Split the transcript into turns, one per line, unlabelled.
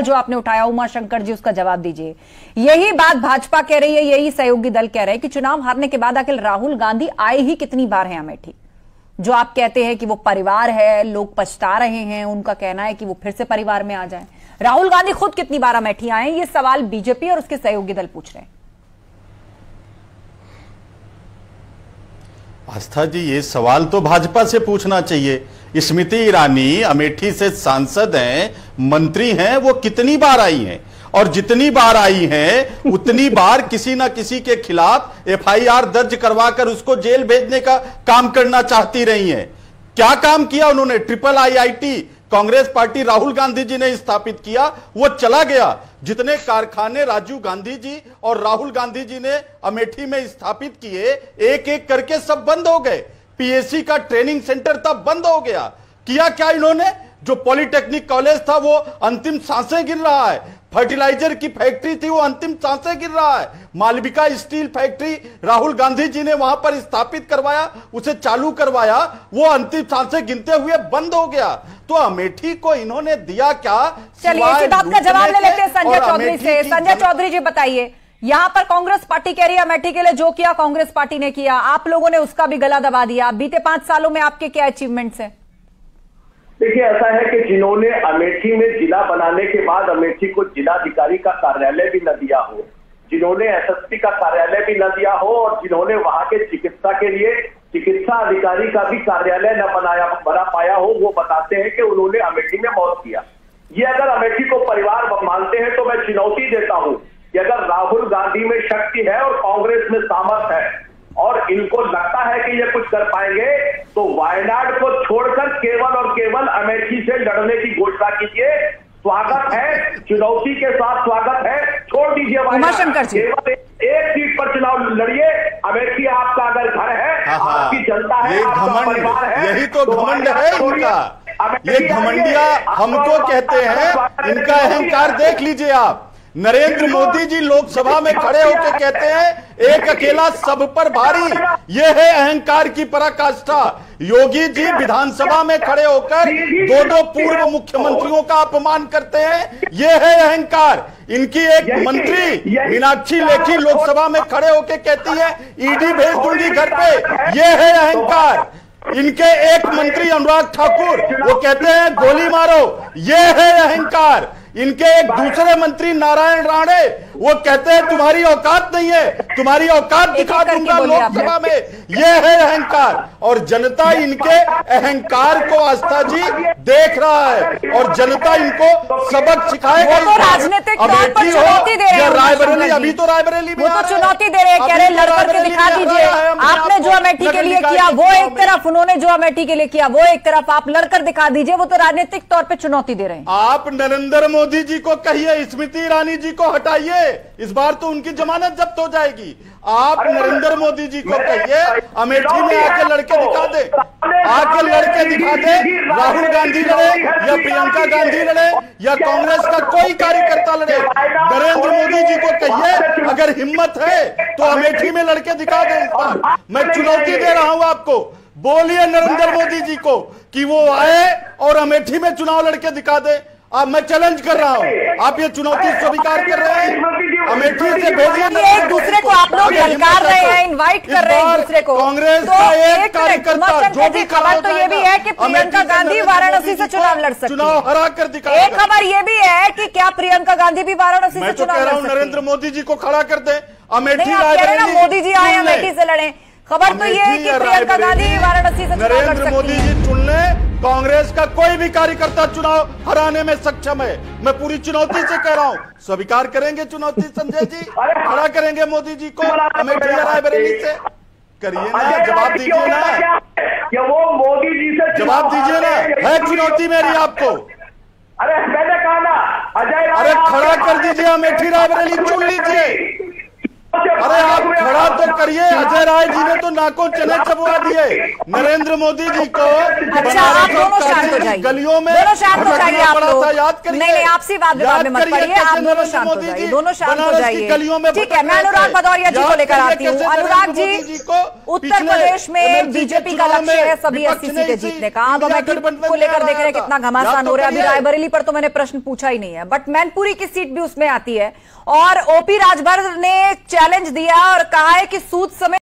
जो आपने उठाया उमा शंकर जी, उसका जवाब दीजिए। यही बात भाजपा कह रही है, यही सहयोगी दल कह रहे हैं कि चुनाव हारने के बाद आखिर राहुल गांधी आए ही कितनी बार हैं अमेठी। जो आप कहते हैं कि वो परिवार है, लोग पछता रहे हैं, उनका कहना है कि वो फिर से परिवार में आ जाएं। राहुल गांधी खुद कितनी बार अमेठी आए, ये सवाल बीजेपी और उसके सहयोगी दल पूछ रहे हैं।
आस्था जी, ये सवाल तो भाजपा से पूछना चाहिए। स्मृति ईरानी अमेठी से सांसद हैं, मंत्री हैं, वो कितनी बार आई हैं? और जितनी बार आई हैं उतनी बार किसी ना किसी के खिलाफ एफआईआर दर्ज करवाकर उसको जेल भेजने का काम करना चाहती रही हैं। क्या काम किया उन्होंने? Triple IIT Congress party Rahul Gandhi ji ने स्थापित किया, वो चला गया। जितने कारखाने राजीव गांधी जी और राहुल गांधी जी ने अमेठी में स्थापित किए, एक एक करके सब बंद हो गए। पीएससी का ट्रेनिंग सेंटर तब बंद हो गया। किया क्या इन्होंने? जो पॉलिटेक्निक कॉलेज था वो अंतिम सांसें गिर रहा है। फर्टिलाइजर की फैक्ट्री थी, वो अंतिम सांसें गिर रहा है। मालविका स्टील फैक्ट्री राहुल गांधी जी ने वहां पर स्थापित करवाया, उसे चालू करवाया, वो अंतिम सांसें गिनते हुए बंद हो गया। तो अमेठी को इन्होंने दिया क्या?
चलिए इसी बात का जवाब ले लेते हैं संजय चौधरी से। संजय चौधरी जी बताइए, यहां पर कांग्रेस पार्टी कह रही है अमेठी के लिए जो किया कांग्रेस पार्टी ने किया, आप लोगों ने उसका भी गला दबा दिया। बीते 5 सालों में आपके क्या अचीवमेंट्स हैं?
देखिए, ऐसा है कि जिन्होंने अमेठी में जिला बनाने के बाद अमेठी को जिलाधिकारी का कार्यालय भी न दिया हो, जिन्होंने एसएसपी का कार्यालय भी न दिया हो, और जिन्होंने वहां के चिकित्सा के लिए चिकित्सा अधिकारी का भी कार्यालय न बना पाया हो, वो बताते हैं कि उन्होंने अमेठी में मौत किया। ये अगर अमेठी को परिवार मानते हैं तो मैं चुनौती देता हूं कि अगर राहुल गांधी में शक्ति है और कांग्रेस में सामर्थ है और इनको लगता है कि ये कुछ कर पाएंगे, तो वायनाड को छोड़कर केवल और केवल अमेठी से लड़ने की घोषणा कीजिए। स्वागत है, चुनौती के साथ स्वागत है। छोड़ दीजिए वायनाड, केवल एक सीट पर चुनाव लड़िए। अमेठी आपका अगर घर है, आपकी जनता है, आपका परिवार है,
यही तो घमंड है इनका। ये घमंडिया हमको कहते हैं, इनका अहंकार देख लीजिए आप। नरेंद्र मोदी जी लोकसभा में खड़े होकर कहते हैं एक अकेला सब पर भारी, यह है अहंकार की पराकाष्ठा। योगी जी विधानसभा में खड़े होकर दो पूर्व मुख्यमंत्रियों का अपमान करते हैं, यह है अहंकार। इनकी एक मंत्री मीनाक्षी लेखी लोकसभा में खड़े होकर कहती है ईडी भेज दूंगी घर पे, यह है अहंकार। इनके एक मंत्री अनुराग ठाकुर वो कहते हैं गोली मारो, यह है अहंकार। इनके एक दूसरे मंत्री नारायण राणे वो कहते हैं तुम्हारी औकात नहीं है, तुम्हारी औकात दिखा दूंगा लोकसभा में, यह है अहंकार। और जनता इनके अहंकार को आस्था जी देख रहा है और जनता इनको सबक सिखाएगा।
वो तो राजनीतिक तौर पर चुनौती दे रहे हैं
रायबरेली, अभी तो रायबरेली
वो तो चुनौती दे रहे हैं, कह रहे लड़कर के दिखा दीजिए। आपने जो अमेठी के लिए किया वो एक तरफ, उन्होंने जो अमेठी के लिए किया वो एक तरफ, आप लड़कर दिखा दीजिए। वो तो राजनीतिक तौर पर चुनौती दे रहे हैं।
आप नरेंद्र मोदी जी को कहिए, स्मृति ईरानी जी को हटाइए, इस बार तो उनकी जमानत जब्त हो जाएगी। आप नरेंद्र मोदी जी को कहिए अमेठी में आके लड़के दिखा दे, आके लड़के दिखा दे। राहुल गांधी लड़े या प्रियंका गांधी लड़े या कांग्रेस का कोई कार्यकर्ता लड़े, नरेंद्र मोदी जी को कहिए अगर हिम्मत है तो अमेठी में लड़के दिखा दे। इस बार मैं चुनौती दे रहा हूं आपको, बोलिए नरेंद्र मोदी जी को कि वो आए और अमेठी में चुनाव लड़के दिखा दे। अब मैं चैलेंज कर रहा हूं, आप ये चुनौती स्वीकार कर रहे हैं? अमेठी से भेजिए।
एक दूसरे को आप लोग ललकार रहे हैं, इनवाइट कर रहे हैं एक दूसरे को।
कांग्रेस का एक कार्यकर्ता जो भी
खबर तो ये भी है कि प्रियंका गांधी वाराणसी से चुनाव लड़ सकती है,
चुनाव हरा कर दिखा।
एक खबर ये भी है कि क्या प्रियंका गांधी भी वाराणसी से चुनाव लड़ सकती है?
नरेंद्र मोदी जी को खड़ा कर दे, अमेठी
मोदी जी आए अमेठी से लड़े। खबर तो ये है कि प्रियंका गांधी वाराणसी से चुनाव लड़ सकती है।
नरेंद्र मोदी जी चुन ले, कांग्रेस का कोई भी कार्यकर्ता चुनाव हराने में सक्षम है। मैं पूरी चुनौती से कह रहा हूं, स्वीकार करेंगे चुनौती संजय जी? खड़ा करेंगे मोदी जी को अमेठी रायबरेली से? करिए ना, जवाब दीजिए ना,
वो मोदी जी से
जवाब दीजिए ना, है चुनौती मेरी आपको।
अरे मैंने कहा ना,
अरे खड़ा कर दीजिए, अमेठी रायबरेली चुन लीजिए। अरे आप खड़ा तो करिए। अजय राय जी ने तो नाकों चने चबवा दिए नरेंद्र मोदी जी को।
अच्छा, आप दोनों शांत हो जाइए,
गलियों में
दोनों शांत हो जाइए आप लोग।
याद करिए,
नहीं, आपसी बात विवाद में मत पड़िए, आप दोनों शांत हो जाइए, दोनों शांत हो जाइए। ठीक है, मैं अनुराग भदौरिया जी को लेकर आती हूँ। अनुराग जी, उत्तर प्रदेश में बीजेपी का लक्ष्य है सभी 80 सीटें जीतने का। आप अमेठी को लेकर देख रहे हैं कितना घमासान हो रहा है। अभी रायबरेली पर तो मैंने प्रश्न पूछा ही नहीं है, बट मैनपुरी की सीट भी उसमें आती है। और ओपी राजभर ने चैलेंज दिया और कहा है कि सूद समेत